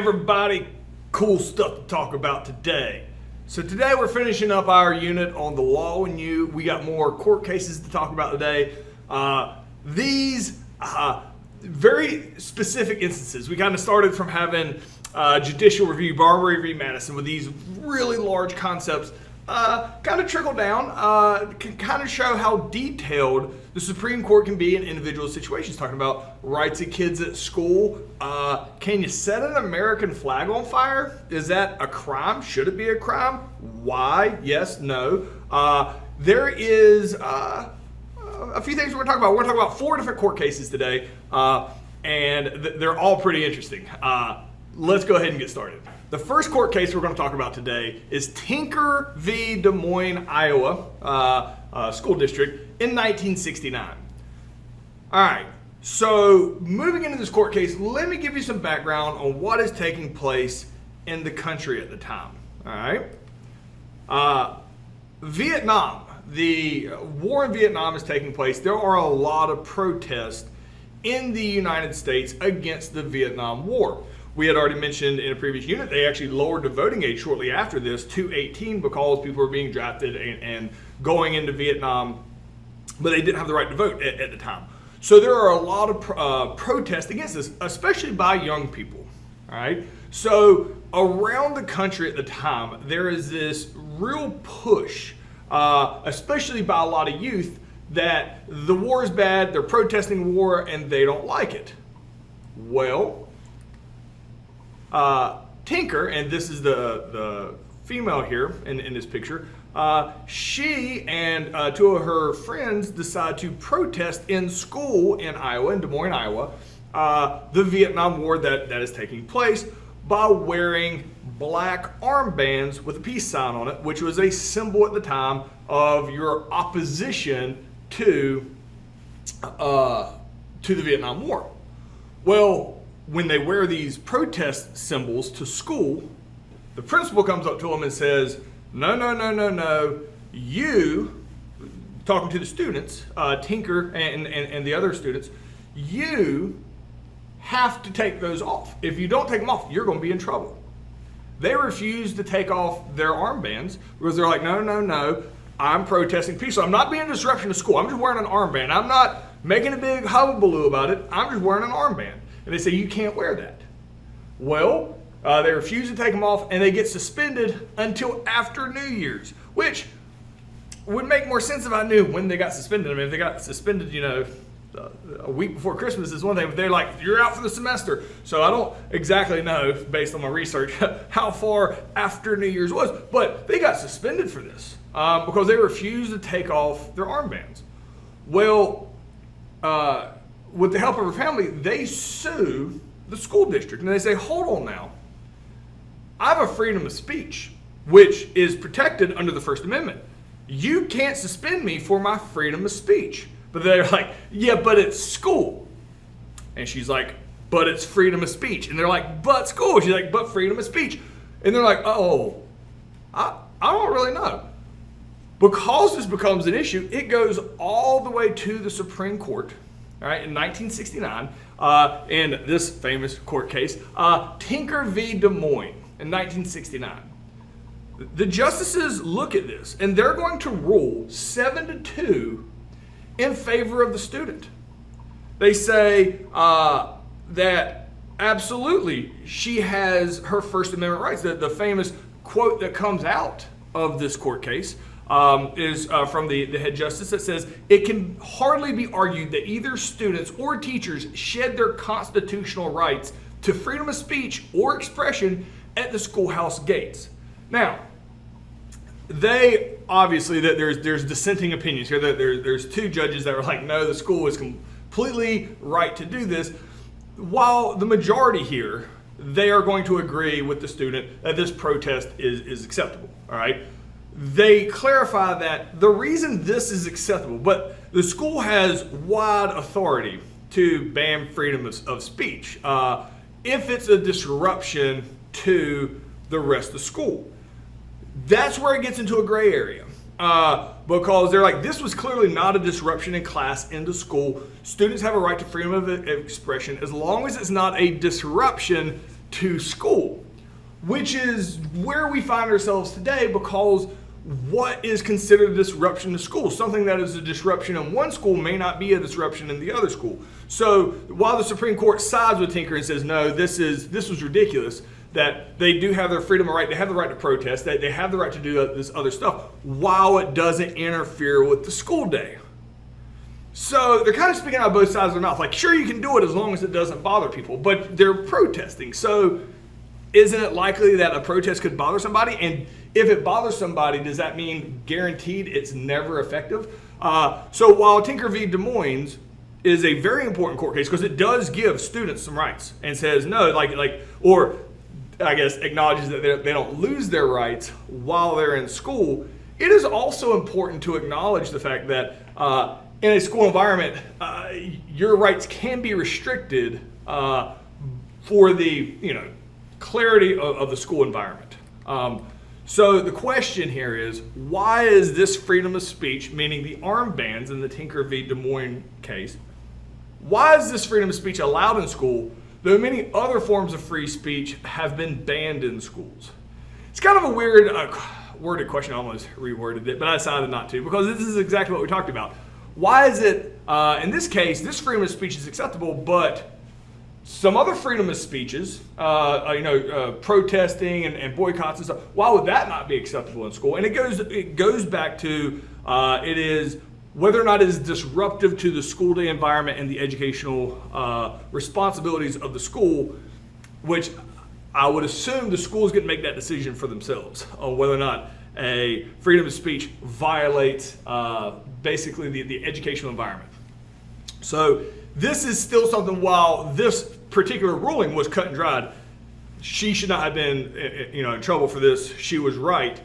everybody, cool stuff to talk about today. So today we're finishing up our unit on the law and you. We got more court cases to talk about today. These very specific instances. We kind of started from having judicial review, Barbary v. Madison, with these really large concepts kind of trickle down, can kind of show how detailed the Supreme Court can be in individual situations, talking about rights of kids at school. Can you set an American flag on fire? Is that a crime? Should it be a crime? Why? Yes, no. There is a few things we're going to talk about. We're going to talk about 4 different court cases today, and they're all pretty interesting. Let's go ahead and get started. The first court case we're going to talk about today is Tinker v. Des Moines, Iowa School District in 1969. All right, so moving into this court case, let me give you some background on what is taking place in the country at the time. All right, Vietnam, the war in Vietnam is taking place. There are a lot of protests in the United States against the Vietnam War. We had already mentioned in a previous unit, they actually lowered the voting age shortly after this to 18 because people were being drafted and going into Vietnam, but they didn't have the right to vote at the time. So there are a lot of protests against this, especially by young people. All right. So around the country at the time, there is this real push, especially by a lot of youth, that the war is bad, they're protesting war, and they don't like it. Well, Tinker, and this is the female here in this picture, she and 2 of her friends decide to protest in school in Iowa, in Des Moines, Iowa, the Vietnam War that is taking place by wearing black armbands with a peace sign on it, which was a symbol at the time of your opposition to the Vietnam War. Well, when they wear these protest symbols to school, the principal comes up to them and says, no, you, talking to the students, Tinker and the other students, you have to take those off. If you don't take them off, you're going to be in trouble. They refuse to take off their armbands because they're like, no, I'm protesting peace. So I'm not being a disruption to school. I'm just wearing an armband. I'm not making a big hullabaloo about it. I'm just wearing an armband. And they say, you can't wear that. Well, they refuse to take them off, and they get suspended until after New Year's, which would make more sense if I knew when they got suspended. I mean, if they got suspended, a week before Christmas is one thing, but they're like, you're out for the semester. So I don't exactly know, based on my research, how far after New Year's was, but they got suspended for this because they refused to take off their armbands. Well, with the help of her family, they sue the school district. And they say, hold on now. I have a freedom of speech, which is protected under the First Amendment. You can't suspend me for my freedom of speech. But they're like, yeah, but it's school. And she's like, but it's freedom of speech. And they're like, but school. She's like, but freedom of speech. And they're like, oh, I don't really know. Because this becomes an issue, it goes all the way to the Supreme Court. All right, in 1969, in this famous court case, Tinker v. Des Moines in 1969. The justices look at this, and they're going to rule 7-2 in favor of the student. They say that absolutely she has her First Amendment rights. The famous quote that comes out of this court case is from the head justice that says, it can hardly be argued that either students or teachers shed their constitutional rights to freedom of speech or expression at the schoolhouse gates. Now, they obviously, that there's dissenting opinions here. That there's 2 judges that are like, no, the school is completely right to do this, while the majority here, they are going to agree with the student that this protest is acceptable. All right. They clarify that the reason this is acceptable, but the school has wide authority to ban freedom of speech if it's a disruption to the rest of school. That's where it gets into a gray area because they're like, this was clearly not a disruption in class into school. Students have a right to freedom of expression as long as it's not a disruption to school, which is where we find ourselves today, because what is considered a disruption to school? Something that is a disruption in one school may not be a disruption in the other school. So while the Supreme Court sides with Tinker and says, no, this was ridiculous, that they do have their freedom of right, they have the right to protest, that they have the right to do this other stuff, while it doesn't interfere with the school day. So they're kind of speaking out of both sides of their mouth. Like, sure, you can do it as long as it doesn't bother people, but they're protesting. So isn't it likely that a protest could bother somebody? And if it bothers somebody, does that mean guaranteed it's never effective? So while Tinker v. Des Moines is a very important court case, because it does give students some rights and says no, or I guess acknowledges that they don't lose their rights while they're in school, it is also important to acknowledge the fact that in a school environment, your rights can be restricted for the clarity of the school environment. So the question here is, why is this freedom of speech, meaning the armbands in the Tinker v. Des Moines case, why is this freedom of speech allowed in school, though many other forms of free speech have been banned in schools? It's kind of a weird worded question. I almost reworded it, but I decided not to, because this is exactly what we talked about. Why is it, in this case, this freedom of speech is acceptable, but some other freedom of speeches, protesting and boycotts and stuff, why would that not be acceptable in school? And it goes back to it is whether or not it is disruptive to the school day environment and the educational responsibilities of the school, which I would assume the schools get to make that decision for themselves on whether or not a freedom of speech violates basically the educational environment. So this is still something, while this particular ruling was cut and dried, she should not have been in trouble for this, she was right,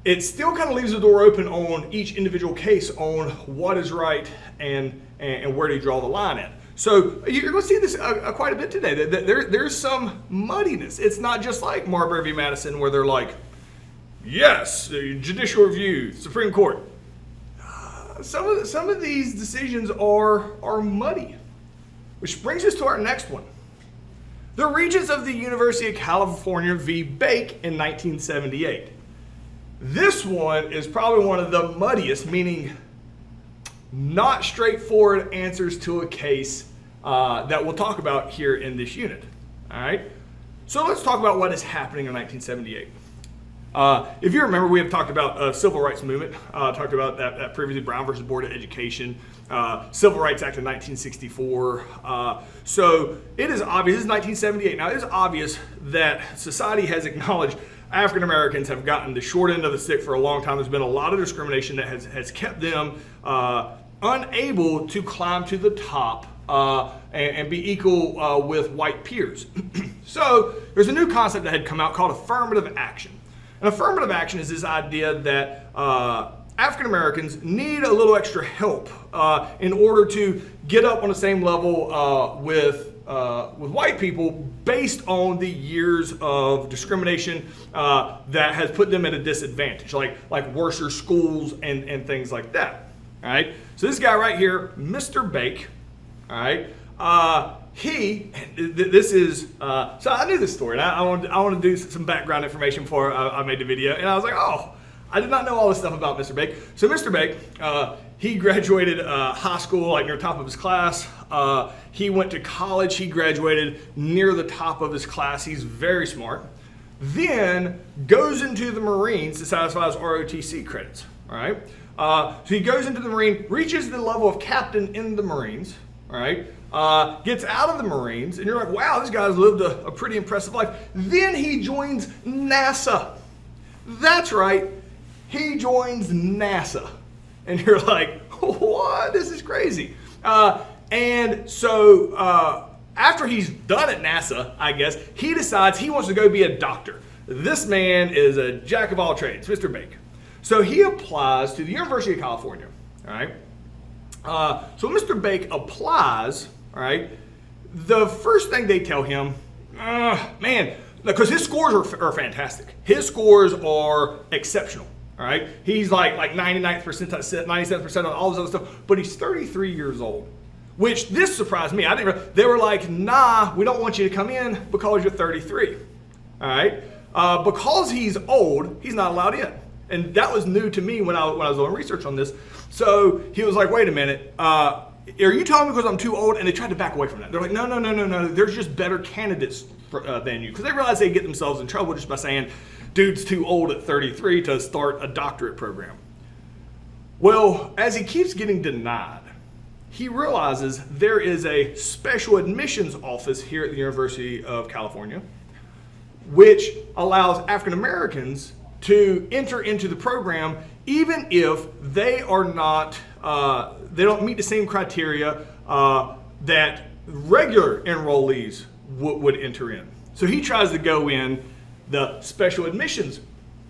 it still kind of leaves the door open on each individual case on what is right and where do you draw the line at. So you're going to see this quite a bit today. There's some muddiness. It's not just like Marbury v. Madison, where they're like, yes, judicial review, Supreme Court. Some of these decisions are muddy, which brings us to our next one. The Regents of the University of California v. Bake in 1978. This one is probably one of the muddiest, meaning not straightforward answers to a case that we'll talk about here in this unit. All right, so let's talk about what is happening in 1978. If you remember, we have talked about civil rights movement, talked about that previously, Brown versus Board of Education, Civil Rights Act of 1964. So it is obvious, this is 1978. Now it is obvious that society has acknowledged African Americans have gotten the short end of the stick for a long time. There's been a lot of discrimination that has kept them unable to climb to the top and be equal with white peers. So there's a new concept that had come out called affirmative action. And affirmative action is this idea that African Americans need a little extra help in order to get up on the same level with white people based on the years of discrimination that has put them at a disadvantage, like worser schools and things like that. All right. So this guy right here, Mr. Bake, all right. So I knew this story, and I wanted to do some background information before I made the video, and I was like, oh, I did not know all this stuff about Mr. Bake. So Mr. Bake, he graduated high school like near the top of his class. He went to college. He graduated near the top of his class. He's very smart. Then goes into the Marines to satisfy his ROTC credits. All right. So he goes into the Marine, reaches the level of captain in the Marines. All right. Gets out of the Marines, and you're like, wow, this guy's lived a pretty impressive life. Then he joins NASA. That's right. He joins NASA. And you're like, what? This is crazy. And so after he's done at NASA, I guess, he decides he wants to go be a doctor. This man is a jack of all trades, Mr. Bake. So he applies to the University of California. All right. So Mr. Bake applies. All right. The first thing they tell him, man, because his scores are fantastic. His scores are exceptional. All right. He's like 99th percentile, 97% on all this other stuff, but he's 33 years old, which this surprised me. They were like, nah, we don't want you to come in because you're 33. All right? Because he's old, he's not allowed in. And that was new to me when I was doing research on this. So he was like, wait a minute, are you telling me because I'm too old? And they tried to back away from that. They're like, no, there's just better candidates than you. Because they realized they get themselves in trouble just by saying, dude's too old at 33 to start a doctorate program. Well, as he keeps getting denied, he realizes there is a special admissions office here at the University of California, which allows African Americans to enter into the program even if they are not, they don't meet the same criteria that regular enrollees would enter in. So he tries to go in the special admissions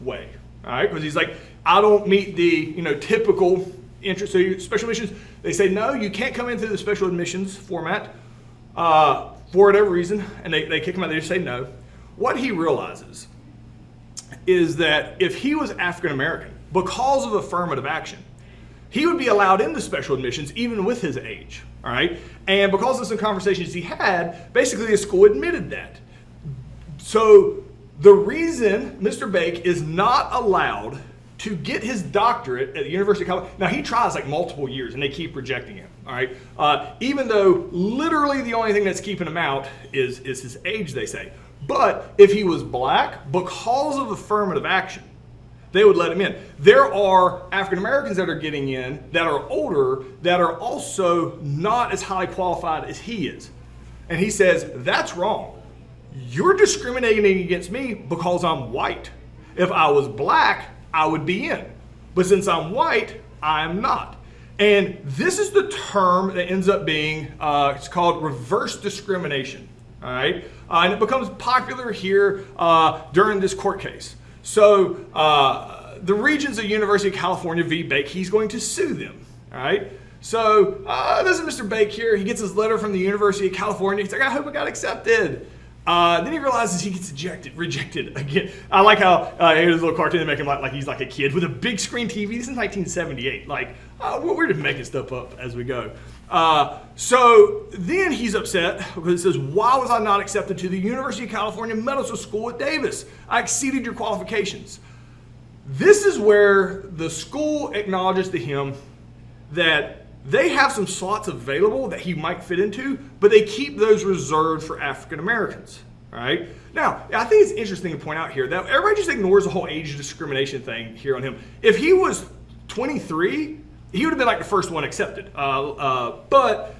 way, all right? Because he's like, I don't meet the typical interest. So special admissions, they say, no, you can't come in through the special admissions format for whatever reason, and they kick him out. They just say no. What he realizes is that if he was African American, because of affirmative action, he would be allowed into special admissions even with his age, all right? And because of some conversations he had, basically the school admitted that. So the reason Mr. Bake is not allowed to get his doctorate at the University of California, now he tries like multiple years and they keep rejecting him, all right? Even though literally the only thing that's keeping him out is his age, they say. But if he was black, because of affirmative action, they would let him in. There are African Americans that are getting in that are older that are also not as highly qualified as he is. And he says, that's wrong. You're discriminating against me because I'm white. If I was black, I would be in. But since I'm white, I'm not. And this is the term that ends up being, it's called reverse discrimination. All right, and it becomes popular here during this court case. So the Regents of University of California v. Bake, he's going to sue them. All right. So this is Mr. Bake here. He gets his letter from the University of California. He's like, I hope I got accepted. Then he realizes he gets rejected again. I like how here's a little cartoon to make him like he's like a kid with a big screen TV. This is 1978. Like we're just making stuff up as we go. So then he's upset because he says, why was I not accepted to the University of California Medical School at Davis? I exceeded your qualifications. This is where the school acknowledges to him that they have some slots available that he might fit into, but they keep those reserved for African Americans. All right. Now, I think it's interesting to point out here that everybody just ignores the whole age discrimination thing here on him. If he was 23, he would have been like the first one accepted. But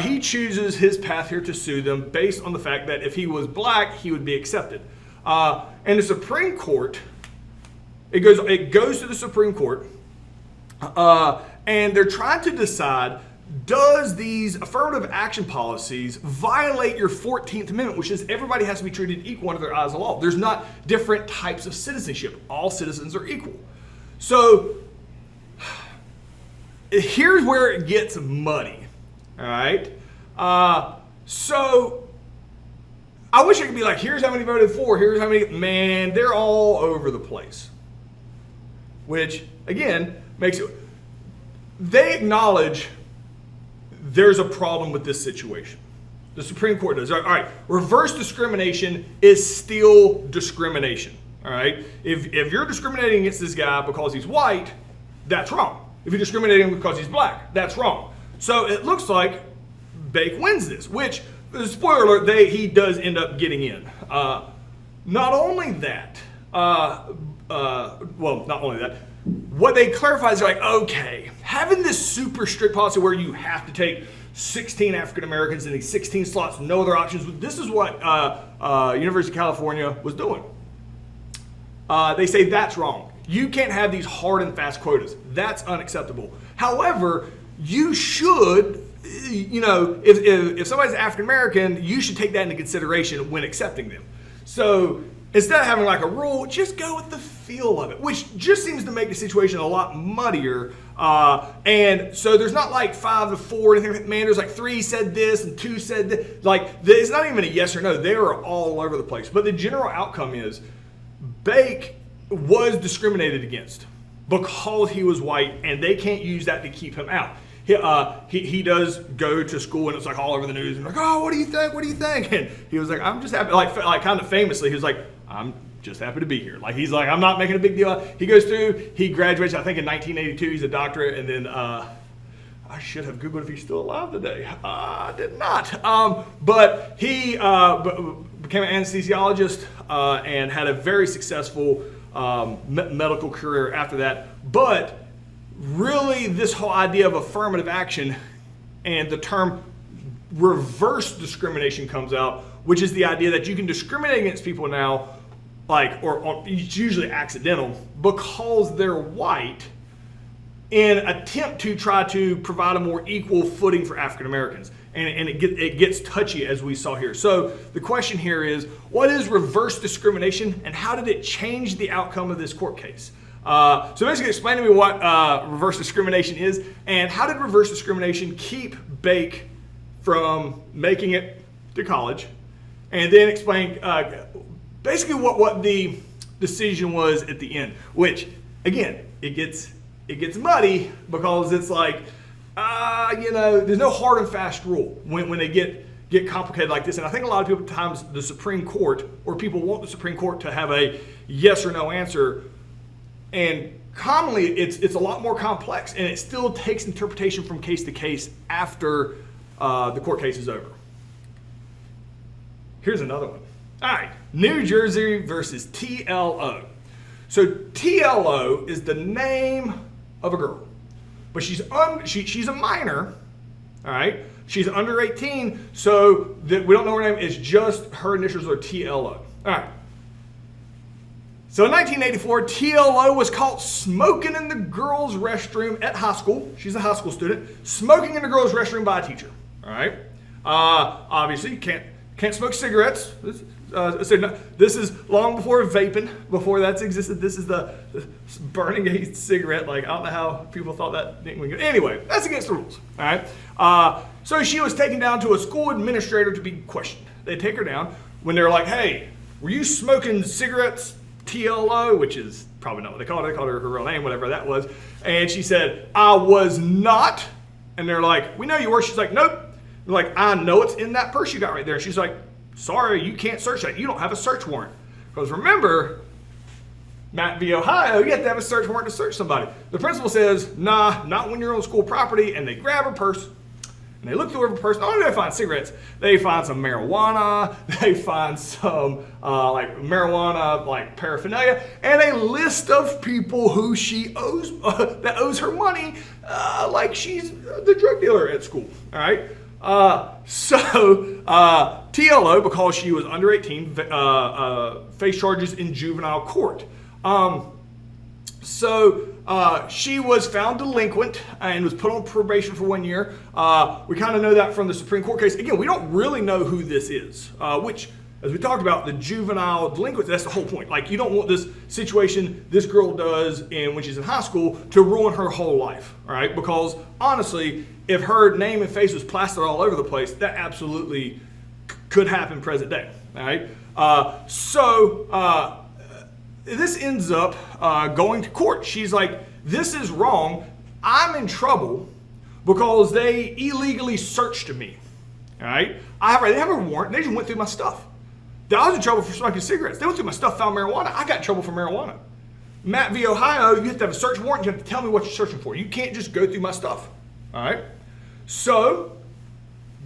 he chooses his path here to sue them based on the fact that if he was black, he would be accepted. And the Supreme Court, it goes to the Supreme Court, and they're trying to decide, does these affirmative action policies violate your 14th Amendment, which is everybody has to be treated equal under their eyes of law. There's not different types of citizenship. All citizens are equal. So here's where it gets muddy, all right? So I wish I could be like, here's how many voted for, here's how many, man, they're all over the place. Which, again, makes it, they acknowledge there's a problem with this situation. The Supreme Court does. All right, reverse discrimination is still discrimination, all right? If you're discriminating against this guy because he's white, that's wrong. If you're discriminating because he's black, that's wrong. So it looks like Bake wins this, which, spoiler alert, he does end up getting in. Not only that, what they clarify is they're like, okay, having this super strict policy where you have to take 16 African Americans in these 16 slots, no other options, this is what University of California was doing. They say that's wrong. You can't have these hard and fast quotas. That's unacceptable. However, you should, if somebody's African American, you should take that into consideration when accepting them. So instead of having like a rule, just go with the feel of it, which just seems to make the situation a lot muddier. And so there's not like 5-4 or anything. Man, there's like 3 said this and 2 said this. Like, it's not even a yes or no. They are all over the place. But the general outcome is Bake was discriminated against because he was white, and they can't use that to keep him out. he does go to school, and it's like all over the news, and like, oh, what do you think? What do you think? And he was like, I'm just happy, like kind of famously, he was like, I'm just happy to be here. Like, he's like, I'm not making a big deal. He goes through, he graduates, I think in 1982, he's a doctorate, and then I should have Googled if he's still alive today. I did not. But he became an anesthesiologist and had a very successful medical career after that. But really, this whole idea of affirmative action and the term reverse discrimination comes out, which is the idea that you can discriminate against people now, like, or it's usually accidental, because they're white, in attempt to try to provide a more equal footing for African Americans. And it gets touchy, as we saw here. So the question here is, what is reverse discrimination, and how did it change the outcome of this court case? So basically explain to me what reverse discrimination is, and how did reverse discrimination keep Bake from making it to college, and then explain basically what the decision was at the end, which, again, it gets muddy because it's like, there's no hard and fast rule when they get complicated like this. And I think a lot of people times the Supreme Court, or people want the Supreme Court to have a yes or no answer, and commonly it's a lot more complex, and it still takes interpretation from case to case after the court case is over. Here's another one. All right, New Jersey versus TLO. So TLO is the name of a girl, but she's a minor. All right, she's under 18, so that we don't know her name. It's just her initials are TLO. All right. So in 1984, TLO was caught smoking in the girls' restroom at high school. She's a high school student, smoking in the girls' restroom by a teacher. All right. Obviously, you can't smoke cigarettes. This is long before vaping, before that's existed. This is the burning a cigarette. Like, I don't know how people thought that didn't go. Anyway, that's against the rules. All right. So she was taken down to a school administrator to be questioned. They take her down when they're like, "Hey, were you smoking cigarettes, TLO?" Which is probably not what they called her. They called her real name, whatever that was. And she said, "I was not." And they're like, "We know you were." She's like, "Nope." They're like, "I know it's in that purse you got right there." And she's like, "Sorry, you can't search that. You don't have a search warrant." Because remember, Matt v. Ohio, you have to have a search warrant to search somebody. The principal says, "Nah, not when you're on school property." And they grab her purse, and they look through her purse. Not only do they find cigarettes, they find some marijuana, they find some marijuana paraphernalia, and a list of people who she owes that owes her money, like she's the drug dealer at school. All right. TLO, because she was under 18, faced charges in juvenile court. She was found delinquent and was put on probation for 1 year. We kind of know that from the Supreme Court case. Again, we don't really know who this is, which, as we talked about, the juvenile delinquent, that's the whole point. Like, you don't want this situation this girl does when she's in high school to ruin her whole life, all right? Because, honestly, if her name and face was plastered all over the place, that absolutely could happen present day, all right? This ends up going to court. She's like, "This is wrong. I'm in trouble because they illegally searched me, all right? They have a warrant. They just went through my stuff. I was in trouble for smoking cigarettes. They went through my stuff, found marijuana. I got in trouble for marijuana. Matt v. Ohio, you have to have a search warrant. You have to tell me what you're searching for. You can't just go through my stuff, all right?" So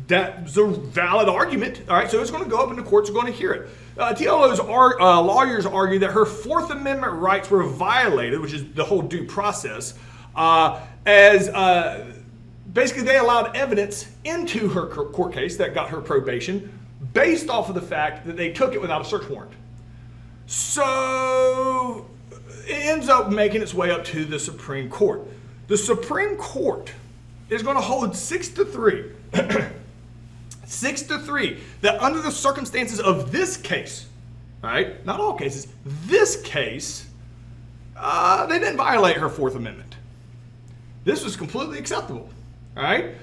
that's a valid argument, all right? So it's going to go up and the courts are going to hear it. TLO's lawyers argue that her Fourth Amendment rights were violated, which is the whole due process, as basically they allowed evidence into her court case that got her probation based off of the fact that they took it without a search warrant. So it ends up making its way up to the Supreme Court. The Supreme Court is going to hold 6-3 6-3 that under the circumstances of this case, all right, not all cases, this case, they didn't violate her Fourth Amendment. This was completely acceptable, all right?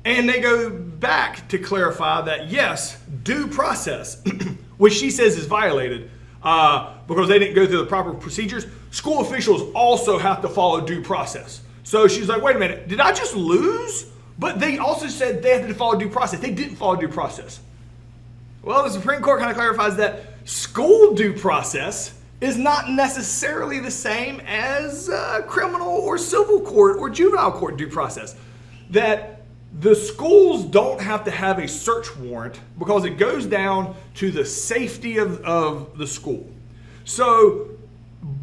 And they go back to clarify that, yes, due process, which she says is violated because they didn't go through the proper procedures. School officials also have to follow due process. So she's like, wait a minute, did I just lose? But they also said they had to follow due process. They didn't follow due process. Well, the Supreme Court kind of clarifies that school due process is not necessarily the same as criminal or civil court or juvenile court due process. That the schools don't have to have a search warrant because it goes down to the safety of the school. So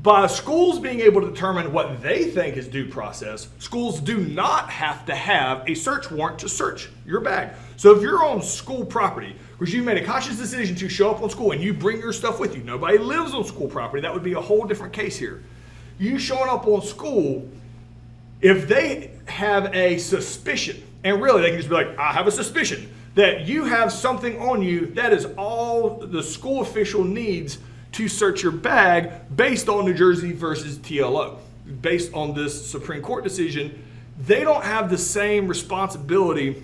by schools being able to determine what they think is due process, schools do not have to have a search warrant to search your bag. So if you're on school property, because you made a conscious decision to show up on school and you bring your stuff with you, nobody lives on school property, that would be a whole different case here. You showing up on school, if they have a suspicion, and really they can just be like, I have a suspicion that you have something on you, that is all the school official needs to search your bag based on New Jersey versus TLO. Based on this Supreme Court decision, they don't have the same responsibility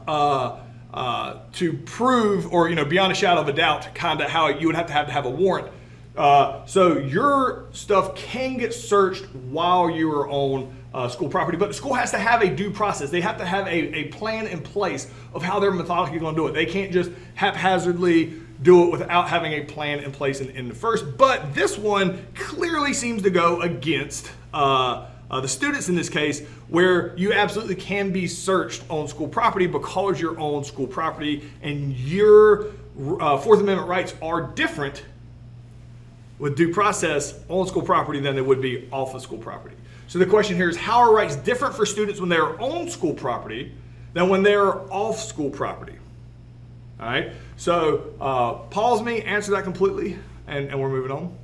to prove, or beyond a shadow of a doubt, kind of how you would have to have a warrant. So your stuff can get searched while you are on school property, but the school has to have a due process. They have to have a plan in place of how they're methodically going to do it. They can't just haphazardly do it without having a plan in place in the first. But this one clearly seems to go against the students in this case, where you absolutely can be searched on school property because you're on school property and your Fourth Amendment rights are different with due process on school property than they would be off of school property. So the question here is, how are rights different for students when they're on school property than when they're off school property? All right, so pause me, answer that completely, and we're moving on.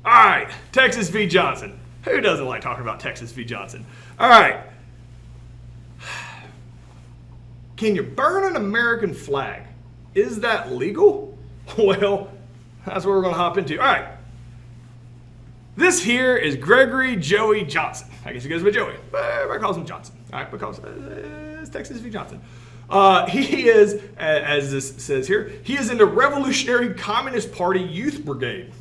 All right, Texas v. Johnson. Who doesn't like talking about Texas v. Johnson? All right. Can you burn an American flag? Is that legal? Well, that's what we're going to hop into. All right. This here is Gregory Joey Johnson. I guess he goes by Joey, but everybody calls him Johnson. All right, because it's Texas v. Johnson. He is, as this says here, he is in the Revolutionary Communist Party Youth Brigade.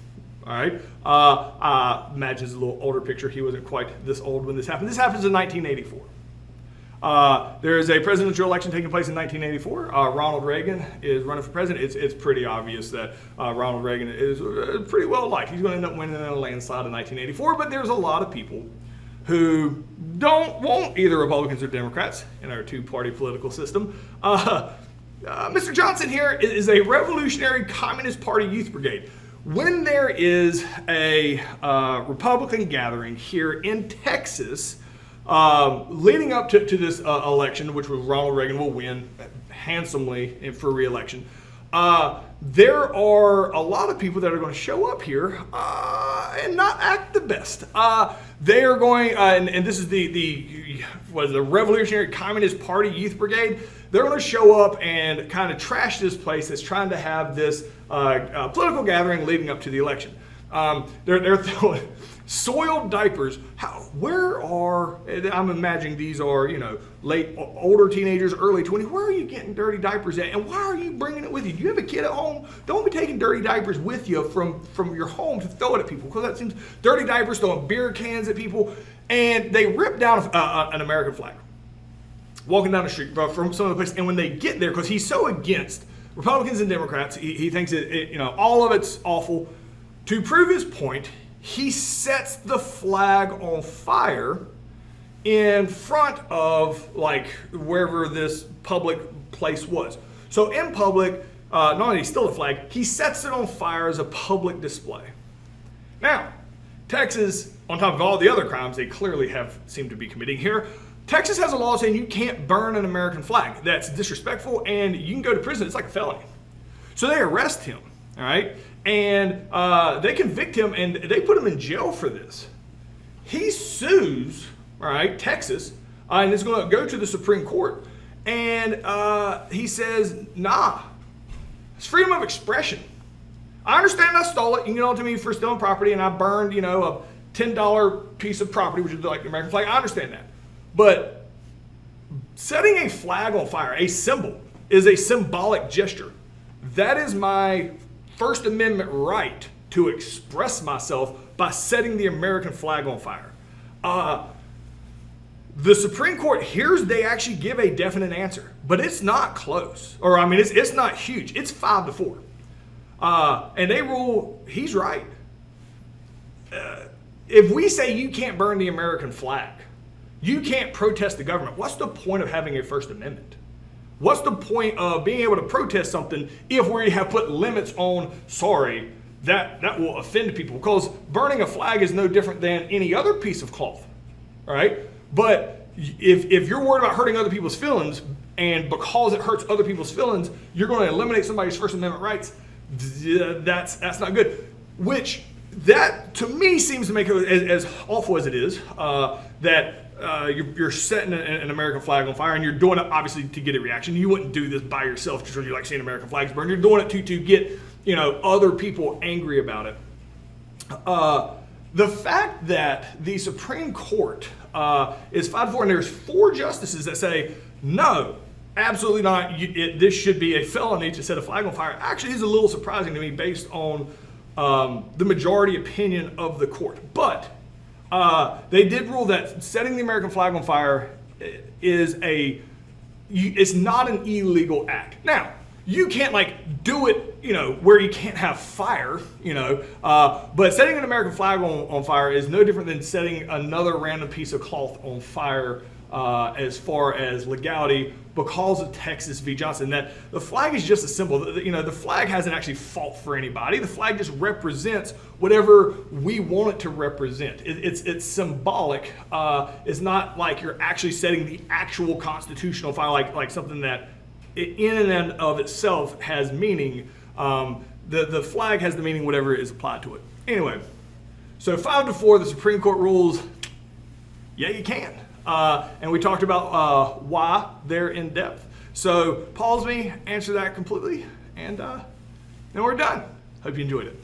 All right. I imagine it's a little older picture. He wasn't quite this old when this happened. This happens in 1984. There is a presidential election taking place in 1984. Ronald Reagan is running for president. It's pretty obvious that Ronald Reagan is pretty well liked. He's going to end up winning in a landslide in 1984. But there's a lot of people who don't want either Republicans or Democrats in our two-party political system. Mr. Johnson here is a Revolutionary Communist Party Youth Brigade. When there is a Republican gathering here in Texas, leading up to this election, which Ronald Reagan will win handsomely for re-election, there are a lot of people that are going to show up here and not act the best. They are going, and this is the Revolutionary Communist Party Youth Brigade. They're going to show up and kind of trash this place that's trying to have this political gathering leading up to the election. They're throwing soiled diapers. I'm imagining these are, older teenagers, early 20s. Where are you getting dirty diapers at? And why are you bringing it with you? Do you have a kid at home? Don't be taking dirty diapers with you from your home to throw it at people, because that seems dirty diapers, throwing beer cans at people. And they rip down an American flag walking down the street from some of the places. And when they get there, because he's so against Republicans and Democrats, he thinks all of it's awful. To prove his point, he sets the flag on fire in front of wherever this public place was. So in public, not only is he still the flag, he sets it on fire as a public display. Now, Texas, on top of all the other crimes they clearly seem to be committing here, Texas has a law saying you can't burn an American flag. That's disrespectful, and you can go to prison. It's like a felony. So they arrest him, all right? And they convict him, and they put him in jail for this. He sues, all right, Texas, and it's going to go to the Supreme Court. And he says, nah, it's freedom of expression. I understand I stole it. You can get on to me for stealing property, and I burned, a $10 piece of property, which is like the American flag. I understand that. But setting a flag on fire, a symbol, is a symbolic gesture. That is my First Amendment right to express myself by setting the American flag on fire. The Supreme Court, they actually give a definite answer, but it's not close. Or, I mean, it's not huge. It's 5-4. And they rule he's right. If we say you can't burn the American flag, you can't protest the government, what's the point of having a First Amendment? What's the point of being able to protest something if we have put limits on, that will offend people? Because burning a flag is no different than any other piece of cloth, all right? But if you're worried about hurting other people's feelings, and because it hurts other people's feelings, you're going to eliminate somebody's First Amendment rights, that's not good. Which, that to me seems to make it as awful as it is, that you're setting an American flag on fire, and you're doing it obviously to get a reaction. You wouldn't do this by yourself just because you like seeing American flags burn. You're doing it to get other people angry about it. The fact that the Supreme Court is 5-4, and there's 4 justices that say no, absolutely not. This should be a felony to set a flag on fire. Actually, is a little surprising to me based on the majority opinion of the court. But they did rule that setting the American flag on fire it's not an illegal act. Now, you can't do it, where you can't have fire, but setting an American flag on fire is no different than setting another random piece of cloth on fire as far as legality, because of Texas v. Johnson. That the flag is just a symbol. The flag hasn't actually fought for anybody. The flag just represents whatever we want it to represent. It's symbolic. It's not like you're actually setting the actual constitutional fire, like something that in and of itself has meaning. The flag has the meaning whatever is applied to it. Anyway, so 5-4, the Supreme Court rules, yeah, you can. And we talked about why they're in depth. So pause me, answer that completely, and then we're done. Hope you enjoyed it.